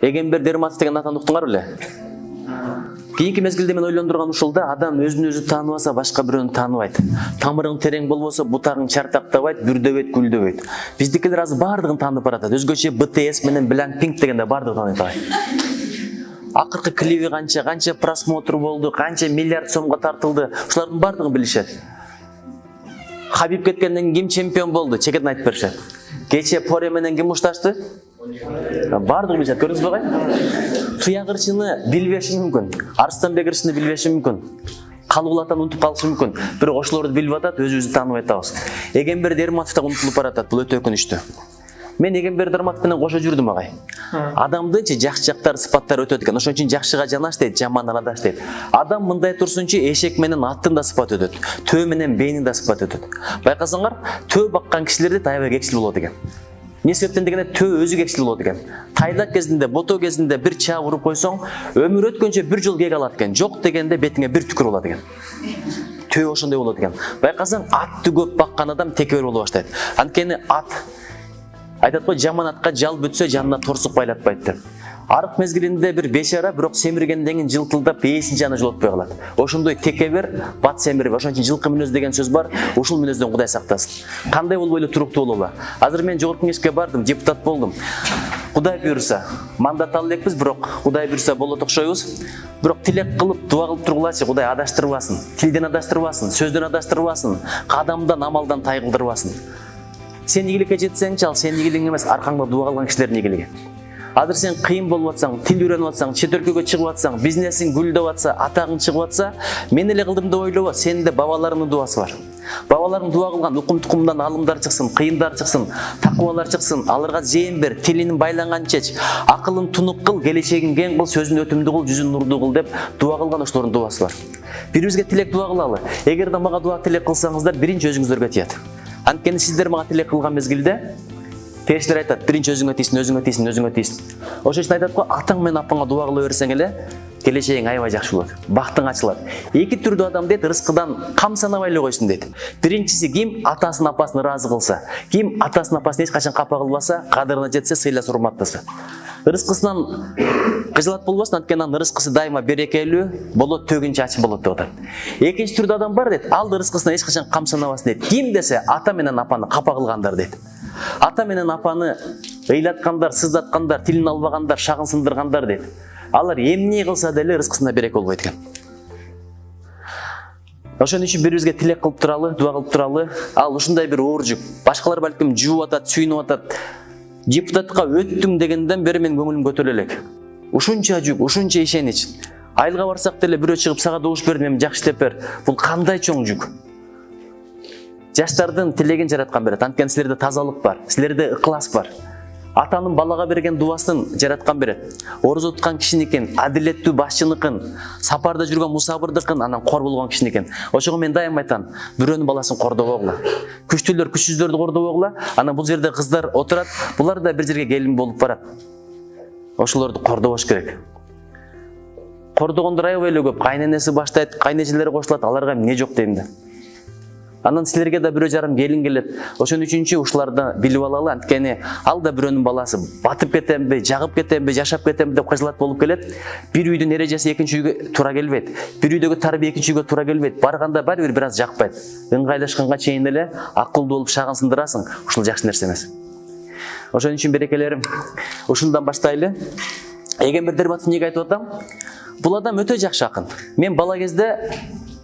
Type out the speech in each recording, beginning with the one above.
Эгембер Дерматов деген атаны уктуңар беле? Кийинки мезгилде мен ойлондурган ушулда адам өзүн өзү тааныбаса башка бирөөнү тааныбайт. Тамырың терең болбосо бутагың чартактабайт, бүрдөбөйт, гүлдөбөйт. Биздикилер азыр бардыгын таанып баратат. Өзгөчө BTS менен Blackpink дегенде бардыгын тааныйт агай. Акыркы клиби канча просмотр болду, канча миллиард сомго тартылды. Ушулардын бардыгын билишет. Хабиб кеткенден ким чемпион болду? Чекетін айтып беришет. Кече Поре менен ким ушташты? Бардыгы билишет. Көрдүңүзбү агай? Туяк ырчыны билбеши мүмкүн. Арыстанбек ырчыны билбеши мүмкүн. Калуулатан унутуп калышы мүмкүн. Бирок ошолорду билип атат, өзүбүздү тааныбай атабыз. Эгембер Дерматов да унутулуп баратат. Бул өтө өкүнүчтүү. Мен Эгембер Дерматов менен кошо жүрдүм агай. Адамдынчы жакшы жактары, сыпаттары өтөт экен. Ошон үчүн жакшыга жанаш дейт, жамандан адаш дейт. Адам мындай турсунчу, эшек менен аттын да сыпаты өтөт. Төө менен бейнин да сыпаты өтөт. Байкасаңар, төө баккан кишилерде аябай кекчил болот экен. Не себептен дегенде төө өзү кекчил болот экен. Тайлак кезинде, бото кезинде бир чаап уруп койсоң, өмүр өткөнчө бир жол кек алат экен. Жок дегенде бетиңе бир түкүр болот экен. Төө ошондой болот экен. Байкасаң, атты көп баккан адам текебер боло баштайт. Анткени ат айтат го, жаман атка жал бүтсө жанына торсук байлатпайт деп. Арык мезгилинде бир бечара, бирок семиргенден жылтылдап ээсин жана жолотпой калат. Ошондой текебер, бат семирбей. Ошон үчүн жылкы мүнөз деген сөз бар. Ушул мүнөздөн Кудай сактасын. Кандай болбой эле туруктуу бололу. Азыр мен жогорку кеңешке бардым, депутат болдум. Кудай буйруса, мандат ала элекпиз, бирок Кудай буйруса болот окшойбуз. Бирок тилек кылып, дуа кылып тургулачы, Кудай адаштырбасын, тилден адаштырбасын, сөздөн адаштырбасын, кадамдан, амалдан тайгылдырбасын. Сен ийгиликке жетсеңчи, ал сенин ийгилигиң эмес, аркаңда дуа кылган кишилердин ийгилиги. Азыр сен кыйын болуп атсаң, тил үйрөнүп атсаң, чет өлкөгө чыгып атсаң, бизнесиң гүлдөп атса, атагың чыгып атса, мен эле кылдым деп ойлобо, сенин да бабаларыңдын дуасы бар. Бабаларың дуа кылган, укум тукумдан алымдар чыксын, кыйындар чыксын, такыбалар чыксын, аларга зээн бер, тилин байланган чеч, акылын тунук кыл, келечегин кең кыл, сөзүн өтүмдүү кыл, жүзүн нурдуу кыл деп дуа кылган ошолордун дуасы бар. Бирибизге тилек дуа кылалы. Эгерде мага дуа тилек кылсаңыздар, биринчи өзүңүздөргө тиет. Анткени сиздер мага тилек кылган мезгилде периштелер айтат, биринчи өзүңө тийсин, өзүңө тийсин, өзүңө тийсин. Ошон үчүн айтат го, атаң менен апаңа дуа кыла берсең эле, келечегиң аябай жакшы болот. Бактың ачылат. Эки түрдүү адам дейт, рызкыдан кам санабай эле койсун дейт. Биринчиси ким атасын, апасын ыраазы кылса, ким атасын, апасын эч качан капа кылбаса, кадырына жетсе, сыйласа, урматтаса. Рызкысынан кыжылат болбосун, анткени анын рызкысы дайыма берекелүү болот, төгүнчө ачы болот деп атат. Экинчи түрдүү адам бар дейт, ал рызкысына эч качан кам санабасын дейт. Ким десе, ата менен апаны капа кылгандар дейт. Ата менен апаны ыйлаткандар, сыздаткандар, тилин албагандар, шагын сындыргандар дейт. Алар эмне кылса деле рызкысына береке болбойт экен. Ошон үчүн бирибизге тилек кылып туралы, дуа кылып туралы. Ал ушундай бир оор жүк. Башкалар балким жууп атат, сүйүнүп атат. Депутатка өттүң дегенден бери мен көңүлүм көтөрүлө элек. Ушунча жүк, ушунча ишенич. Айылга барсак деле бирөө чыгып сага добуш берди, мен жакшы иштеп бер. Бул кандай чоң жүк? Жаштардын тилегин жараткан берет. Анткени силерде тазалык бар, силерде ыклас бар. Атанын балага берген дуасын жараткан берет. Орозо туткан кишиникин, адилеттүү башчыныкын, сапарда жүргөн мусабырдыкын, анан кор болгон кишиникин. Ошого мен дайым айтам, бирөөнүн баласын кордобогула. Күчтүүлөр күчсүздөрдү кордобогула. Анан бул жерде кыздар отурат, булар да бир жерге келин болуп барат. Ошолорду кордобош керек. Кордогондор аябай эле көп. Кайненеси баштайт, кайнежелери кошулат, аларга эмне жок дейм да. Анан силерге да бирөө жарым келин келет. Ошон үчүнчү ушуларды билип алалы, анткени ал да бирөөнүн баласы. Батып кетемби, жагып кетемби, жашап кетемби деп кыжылат болуп келет. Бир үйдүн эрежеси экинчи үйгө туура келбейт. Бир үйдөгү тарбия экинчи үйгө туура келбейт. Барганда баары бир аз жакпайт. Ыңгайлашканга чейин эле акылдуу болуп шагын сындырасың. Ушул жакшы нерсе эмес. Ошон үчүн берекелерим, ушундан баштайлы. Эгембер Дерматов эмнеге айтып атам? Бул адам өтө жакшы акын. Мен бала кезде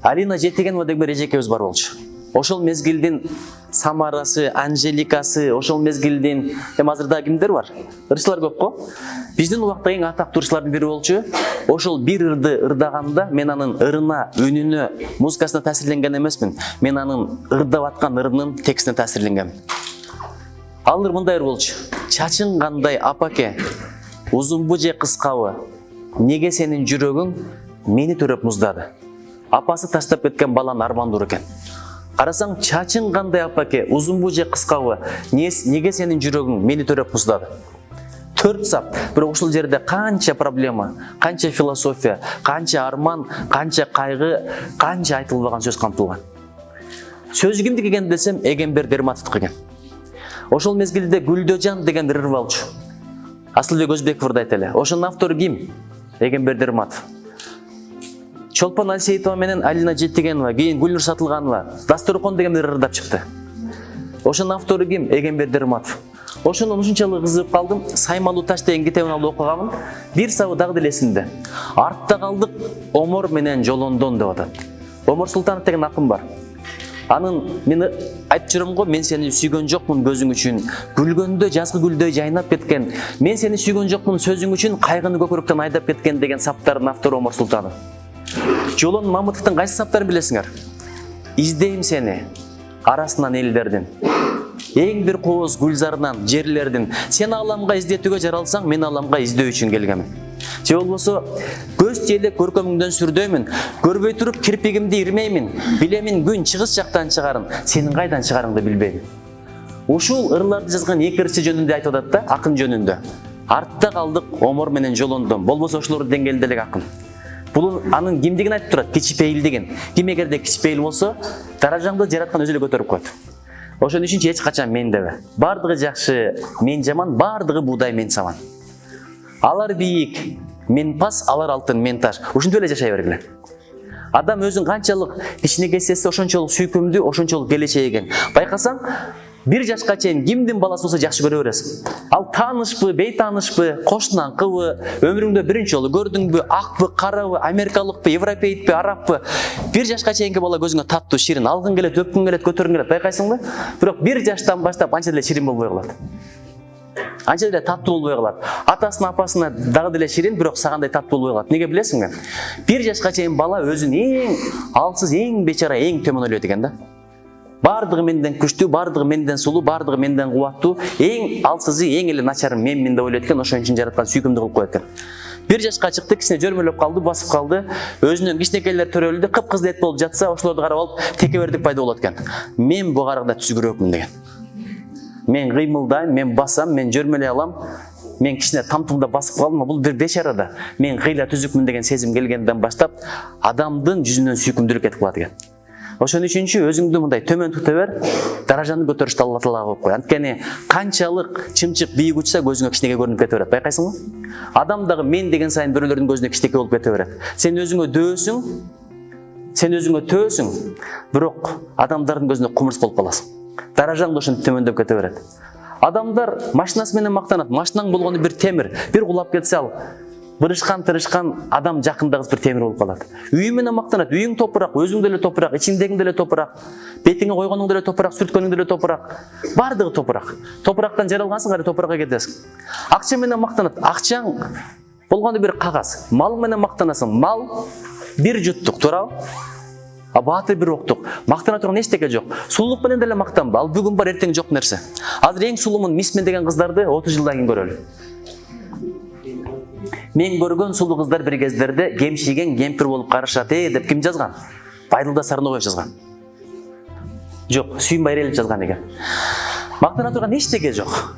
Алина Жетегенова деген бир эжекебиз бар болчу. Ошол мезгилдин Самарасы, Анжеликасы, ошол мезгилдин азырда кимдер бар? Ырчылар көп го. Биздин убакта эң атактуу ырчылардын бири болчу. Ошол бир ырды ырдаганда мен анын ырына, үнүнө, музыкасына таасирленген эмесмин. Мен анын ырдап аткан ырынын текстине таасирленгем. Ал ыр мындай болчу. Чачың кандай апаке, узунбу же кыскабы? Неге сенин жүрөгүң мени төрөп муздады? Апасы таштап кеткен баланын армандуур экен. Карасаң, чачың кандай апаке, узунбу же кыскабы? Неге сенин жүрөгүң мени төрөп муздады? 4 сап. Бирок ушул жерде канча проблема, канча философия, канча арман, канча кайгы, канча айтылбаган сөз камтылган. Сөз кимдики экен десем, Эгембер Дерматовдуку экен. Ошол мезгилде Гүлдөжан деген ыр болчу. Асылбек Өзбековду айтели. Ошонун автору ким? Эгемберди Ырматов. Чолпон Алсейитова менен Алина Жетигенова, кийин Гүлнур Сатылганова, Дасторкон дегендер ырдап чыкты. Ошонун автору ким? Эгемберди Ырматов. Ошондон ушунчалык кызыгып калдым. Саймалуу таш деген китебин алып окуганмын. Бир сабы дагы деле эсимде. Артта калдык Омор менен Жолондон деп атат. Омор Султанов деген акын бар. Анын мени айтып жүрөм го, мен сени сүйгөн жокмун көзүң үчүн, гүлгөндө жазгы гүлдөй жайнап кеткен, мен сени сүйгөн жокмун сөзүң үчүн, кайгыны көкүрөктөн айдап кеткен деген саптардын автору Омор Султанов. Жолон Мамытовдун кайсы саптарын билесиңер? Издейм сени арасынан элдердин, эң бир кооз гүлзарынан жерлердин, сени аламга издетүүгө жаралсаң, мен аламга издөө үчүн келгенмин. Же болбосо көз тиелек көркөмүңдөн сүрдөймүн, көрбөй туруп кирпигимди ирмеймин, билемин күн чыгыс жактан чыгарын, сенин кайдан чыгарыңды билбейм. Ушул ырларды жазган эки ырчы жөнүндө айтып атат да, акын жөнүндө. Артта калдык Омор менен Жолондон, болбосо ошолордун деңгээлинде эле акын. Бул анын кимдигин айтып турат, кичипейилдигин. Ким эгерде кичипейил болсо, даражаңды жараткан өзү эле көтөрүп коет. Ошон үчүн эч качан мен дебе. Бардыгы жакшы, мен жаман, бардыгы буудай, мен сабан. Алар бийик, мен пас, алар алтын, мен таш. Ушинтип эле жашай бергиле. Адам өзүн канчалык кичине сезсе, ошончолук сүйкүмдүү, ошончолук келечегин. Байкасаң, бир жашка чейин кимдин баласы болсо жакшы көрө бересиң. Ал таанышпы, бейтаанышпы, кошунан кылбы, өмүрүңдө биринчи жолу көрдүңбү, акпы, карабы, америкалыкпы, европейтпи, арабпы, бир жашка чейинки бала көзүңө таттуу, ширин, алгың келет, өпкүң келет, көтөргүң келет, байкайсыңбы? Бирок бир жаштан баштап анча деле ширин болбой калат. Анча деле таттуу болбой калат. Атасына, апасына дагы деле ширин, бирок сагандай таттуу болбой калат. Неге билесиңби? Бир жашка чейин бала өзүн эң алсыз, эң бечара, эң төмөн ойлойт экен да. Бардыгы менден күчтүү, бардыгы менден сулуу, бардыгы менден кубаттуу, эң алсызы, эң эле начарым мен деп ойлойт экен, ошон үчүн жараткан сүйкүмдүү кылып коет экен. Бир жашка чыкты, кичине жөрмөлөп калды, басып калды, өзүнөн кичинекейлер төрөлдү, кып-кызыл эт болуп жатса, ошолорду карап алып, текебердик пайда болот экен. Мен буга караганда түзүгүрөөкмүн деген. Мен кыймылдайм, мен басам, мен жөрмөлөй алам, мен кичине тамтымда басып калдым, бул бир бечара да. Мен кыйла түзүкмүн деген сезим келгенден баштап, адамдын жүзүнөн сүйкүмдүүлүк кетип калат экен. Ошон үчүнчү өзүңдү мындай төмөн тута бер, даражаны көтөрүштү Алла Таалага коюп кой. Анткени канчалык чымчык бийик учса көзүңө кичинеке көрүнүп кете берет, байкайсыңбы? Адам дагы мен деген сайын бирөөлөрдүн көзүнө кичинеке болуп кете берет. Сен өзүңө дөөсүң, сен өзүңө төөсүң, бирок адамдардын көзүнө кумурск болуп каласың. Даражаң да ошентип төмөндөп кете берет. Адамдар машинасы менен мактанат. Машинаң болгону бир темир, бир кулап кетсе ал бырышкан-тырышкан адам жакындагы бир темир болуп калат. Үйүң менен мактанат. Үйүң топурак, өзүң деле топурак, ичиңдегиң деле топурак, бетиңе койгонуң деле топурак, сүрткөнүң деле топурак. Бардыгы топурак. Топурактан жаралгансың, кайра топуракка кетесиң. Акча менен мактанат. Акчаң болгону бир кагаз. Мал менен мактанасың. Мал бир жуттук, туурабы? А баатыр бир октук. Мактана турган эчтеке жок. Сулуулук менен деле мактанба. Ал бүгүн бар, эртең жок нерсе. Азыр эң сулуумун Мисмен деген кыздарды 30 жылдан кийин көрөлү. Мен көргөн сулуу кыздар бир кездерде кемшиген кемпир болуп карашат деп ким жазган? Байдылда Сарногович жазган. Жок, Сүйүнбай Эрелев жазган экен. Мактана турган эчтеке жок.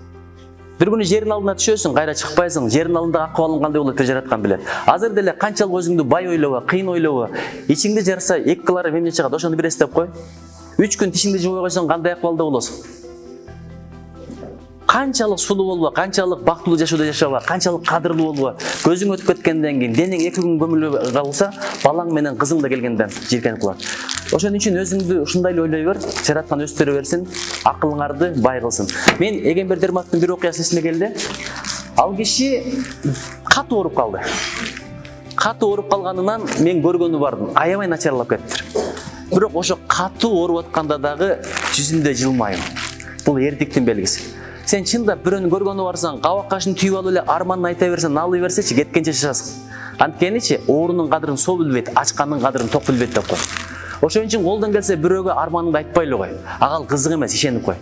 Бир күнү жердин алдына түшөсүң, кайра чыкпайсың, жердин алдындагы акыбалың кандай болот деп жараткан билет. Азыр деле канчалык өзүңдү бай ойлобо, кыйын ойлобо, ичиңди жарса 2 килограмм эмне чыгат, ошону бир эстеп кой. 3 күн тишиңди жубой койсоң кандай акыбалда болосуң? Канчалык сулуу болбо, канчалык бактылуу жашоодо жашаба, канчалык кадырлуу болбо, көзүң өтүп кеткенден кийин, денең 2 күн көмүлүп калса, балаң менен кызың да келгенден жиркенип калат. Ошон үчүн өзүңдү ушундай эле ойлой бер, жараткан өстөрө берсин, акылыңарды бай кылсын. Мен Эгемберди Ырматовдун бир окуясы эсиме келди. Ал киши катуу ооруп калды. Катуу ооруп калганынан мен көргөнү бардым, аябай начарлап кетти. Бирок ошо катуу ооруп атканда дагы жүзүндө жылмайым. Бул эрдиктин белгиси. Сен чындап бирөөнү көргөнү барсаң, кабак кашын түйүп алып эле арманын айта берсең, алый берсечи, кеткенче жашасың. Анткеничи оорунун кадырын соо билбейт, ачкандын кадырын ток билбейт деп кой. Ошон үчүн колдон келсе бирөөгө арманыңды айтпай эле кой. Ага кызык эмес, ишенип кой.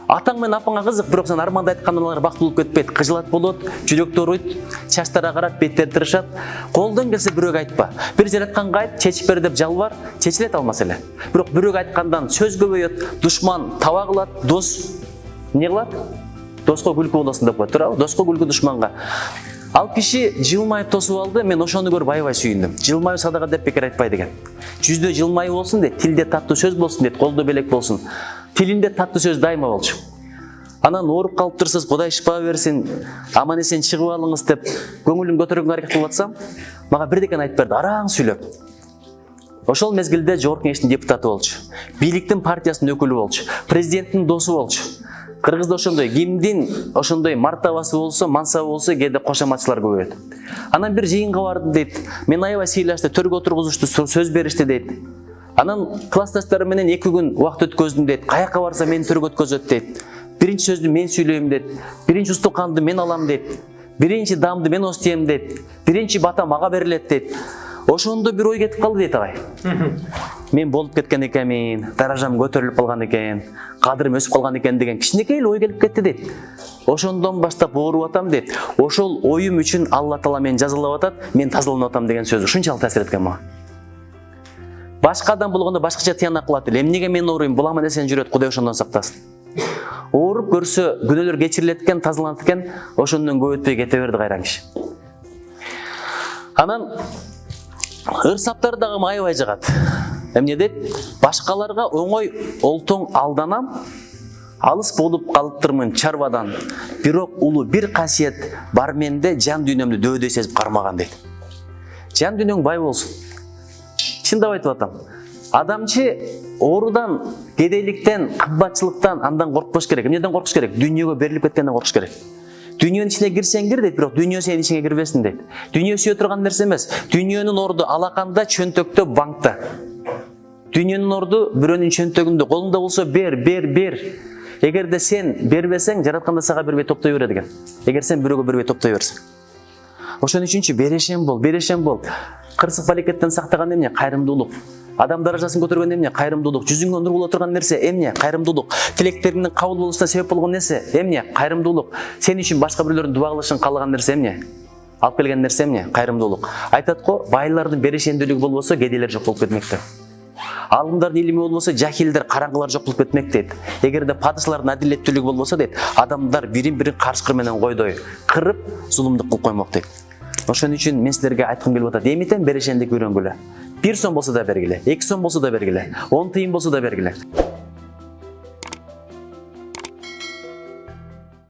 Атаң менен апаңа кызык, бирок сен арманда айткандан алар бактылуу болуп кетпейт, кыжылат болот, жүрөктөр уйт, чачтар агарат, беттер тырышат. Колдон келсе бирөөгө айтпа. Бир жаратканга айт, чечип бер деп жалбар, чечилет ал маселе. Бирок бирөөгө айткандан сөз көбөйөт, душман таба кылат, дос не кылат? Доско күлкү болосуң деп коет, туурабы? Доско күлкү душманга. Ал киши жылмайып тосуп алды, мен ошону көрүп аябай сүйүндүм. Жылмайуу садака деп бекер айтпайт экен. Жүздө жылмайуу болсун дейт, тилде таттуу сөз болсун дейт, колдо белек болсун. Тилинде таттуу сөз дайыма болчу. Анан ооруп калыптырсыз, Кудай шифа берсин, аман эсен чыгып алыңыз деп көңүлүн көтөргөнгө аракет кылып атсам, мага бирдекени айтып берди, араң сүйлөп. Ошол мезгилде жогорку кеңештин депутаты болчу, бийликтин партиясынын өкүлү болчу, президенттин досу болчу. Кыргызда ошондой кимдин ошондой мартабасы болсо, мансабы болсо, кээде кошоматчылар көбөйөт. Анан бир жыйынга бардым дейт. Мен аябай сыйлашты, төргө отургузушту, сөз беришти дейт. Анан классташтарым менен 2 күн убакыт өткөздүм дейт. Каяка барса мени төргө өткөзөт дейт. Биринчи сөздү мен сүйлөйм дейт. Биринчи устуканды мен алам дейт. Биринчи дамды мен остуем дейт. Биринчи бата мага берилет дейт. Ошондо бир ой кетип калды дейт агай. Мен болуп кеткен экенмин, даражам көтөрүлүп калган экен, кадырым өсүп калган экен деген кичинекей эле ой келип кетти дейт. Ошондон баштап ооруп атам дейт. Ошол оюм үчүн Алла Таала мени жазалап атат, мен тазаланып атам деген сөзү ушунчалык таасир эткен мага. Башка адам болгондо башкача тыянак кылат эле. Эмнеге мен ооруйм? Бул аман эсен жүрөт, Кудай ошондон сактасын. Ооруп көрсө, күнөөлөр кечирилет экен, тазаланат экен, ошондон көп өтпөй кете берди кайра киши. Анан ырсаптар дагы аябай жагат. Эмне дейт? Башкаларга оңой олтоң алданам, алыс болуп калыптырмын чарбадан. Бирок улуу бир касиет бар менде, жан дүйнөмдү дөөдөй сезип кармаган дейт. Жан дүйнөң бай болсун. Чындап айтып атам. Адамчы оорудан, кедейликтен, кымбатчылыктан андан коркпош керек. Эмнеден коркуш керек? Дүйнөгө берилип кеткенден коркуш керек. Дүйнөнүн ичине кирсең кир дейт, бирок дүйнө сенин ичиңе кирбесин дейт. Дүйнө сүйө турган нерсе эмес. Дүйнөнүн орду алаканда, чөнтөктө, банкта. Дүйнөнүн орду бирөөнүн чөнтөгүндө, колуңда болсо бер. Эгерде сен бербесең, жаратканда сага бербей топтой берет экен. Эгер сен бирөөгө бербей топтой берсең. Ошон үчүнчү берешен бол. Кырсык балекеттен сактаган эмне? Кайрымдуулук. Адам даражасын көтөргөн эмне? Кайрымдуулук. Жүзүңгө нур боло турган нерсе эмне? Кайрымдуулук. Тилектериңдин кабыл болушуна себеп болгон нерсе эмне? Кайрымдуулук. Сен үчүн башка бирлөрдүн дуба кылышын каалаган нерсе эмне? Алып келген нерсе эмне? Кайрымдуулук. Айтат го, байлардын берешендүүлүгү болбосо, кедейлер жок болуп кетмек деп. Алымдардын илими болбосо, жахилдер, караңгылар жок болуп кетмек дейт. Эгерде падышалардын адилеттүүлүгү болбосо дейт, адамдар бирин-бирин карышкыр менен койдой кырып, зулумдук кылып коймок дейт. Ошон үчүн мен силерге айткым келип атат, эмитен берешендик үйрөнгүлө. 1 сом болсо да бергиле, 2 сом болсо да бергиле, 10 тыйын болсо да бергиле.